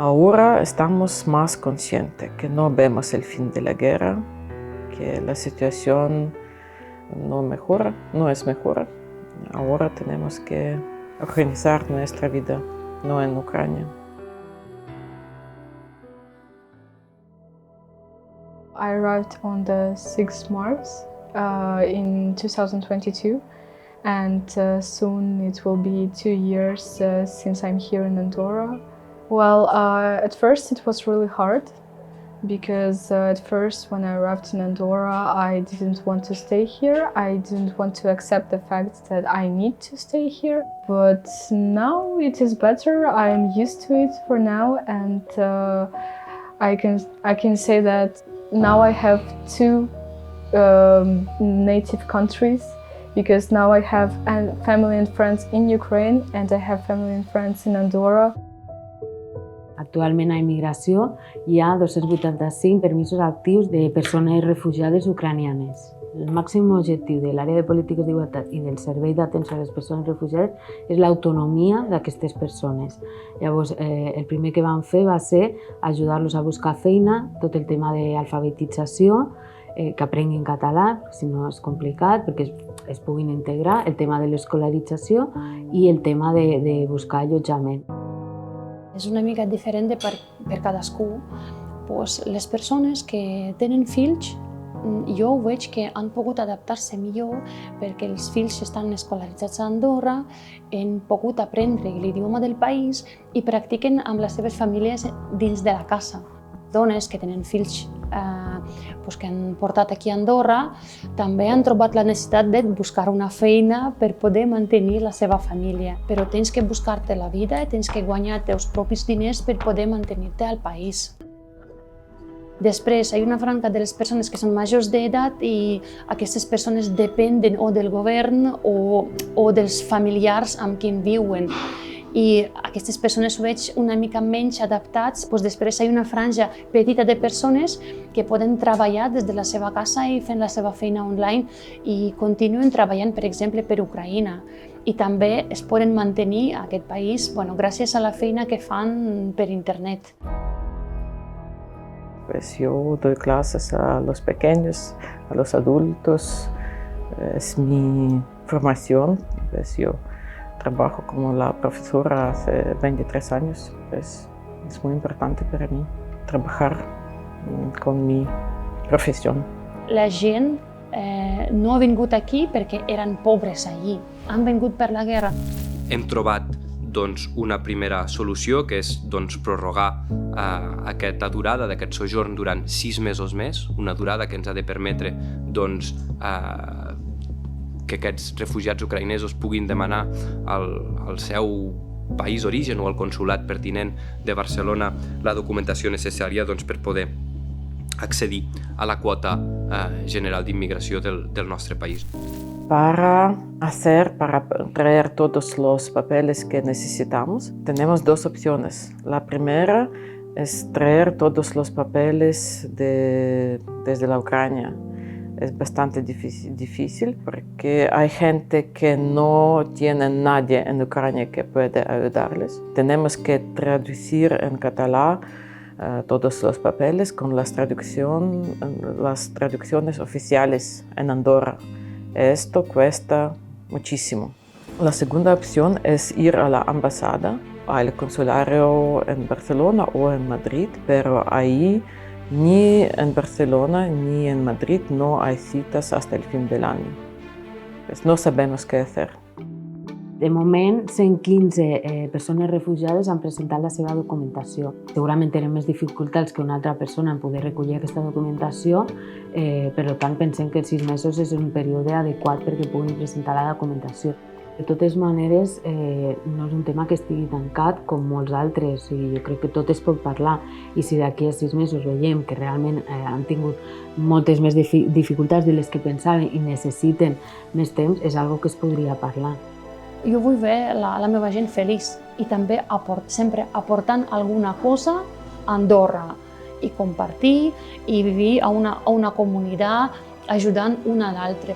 Ahora estamos más conscientes que no vemos el fin de la guerra, que la situación no es mejor. Ahora tenemos que organizar nuestra vida, no en Ucrania. I arrived on the 6th March in 2022, and soon it will be 2 years since I'm here in Andorra. Well, at first it was really hard, because at first when I arrived in Andorra, I didn't want to stay here. I didn't want to accept the fact that I need to stay here. But now it is better. I'm used to it for now, and I can say that now I have two native countries, because now I have family and friends in Ukraine, and I have family and friends in Andorra. Actualment a Immigració hi ha 285 permisos actius de persones refugiades ucranianes. El màxim objectiu de l'àrea de polítiques d'igualtat i del servei d'atenció a les persones refugiades és l'autonomia d'aquestes persones. Llavors, el primer que vam fer va ser ajudar-los a buscar feina, tot el tema d'alfabetització, que aprenguin català, si no és complicat, perquè es puguin integrar, el tema de l'escolarització i el tema de buscar allotjament. És una mica diferent per cadascú. Les persones que tenen fills, jo veig que han pogut adaptar-se millor perquè els fills estan escolaritzats a Andorra, han pogut aprendre l'idioma del país i practiquen amb les seves famílies dins de la casa. Dones que tenen fills que han portat aquí a Andorra també han trobat la necessitat de buscar una feina per poder mantenir la seva família. Però tens que buscar-te la vida, tens que guanyar els teus propis diners per poder mantenir-te al país. Després, hi ha una franca de les persones que són majors d'edat i aquestes persones depenen o del govern o dels familiars amb qui viuen. I aquestes persones ho veig una mica menys adaptats. Després hi ha una franja petita de persones que poden treballar des de la seva casa i fent la seva feina online i continuen treballant, per exemple, per Ucraïna. I també es poden mantenir a aquest país gràcies a la feina que fan per internet. Yo doy clases a los pequeños, a los adultos. Es mi formación. Yo trabajo como la profesora hace 23 años. Es muy importante para mí trabajar con mi profesión. La gent no ha vingut aquí perquè eren pobres allí. Han vingut per la guerra. Hem trobat una primera solució, que és prorrogar aquesta durada d'aquest sojorn durant 6 mesos més, una durada que ens ha de permetre que aquests refugiats ucraïnesos puguin demanar al seu país d'origen o al consulat pertinent de Barcelona la documentació necessària per poder accedir a la quota general d'immigració del nostre país. Para traer todos los papeles que necesitamos, tenemos dos opciones. La primera es traer todos los papeles desde la Ucrania. Es bastante difícil porque hay gente que no tiene nadie en Ucrania que puede ayudarles. Tenemos que traducir en catalán todos los papeles con las traducciones oficiales en Andorra. Esto cuesta muchísimo. La segunda opción es ir a la embajada, al consulario en Barcelona o en Madrid, pero ahí ni en Barcelona ni en Madrid no hay citas hasta el fin del año. Pues no sabemos qué hacer. De moment, 115 persones refugiades han presentat la seva documentació. Segurament tenen més dificultats que una altra persona en poder recollir aquesta documentació, per tant pensem que els 6 mesos és un període adequat perquè puguin presentar la documentació. De totes maneres, no és un tema que estigui tancat com molts altres i jo crec que tot es pot parlar i si d'aquí a 6 mesos veiem que realment han tingut moltes més dificultats de les que pensaven i necessiten més temps, és una cosa que es podria parlar. Jo vull veure la meva gent feliç i també sempre aportant alguna cosa a Andorra i compartir i vivir a una comunitat ajudant una a l'altra.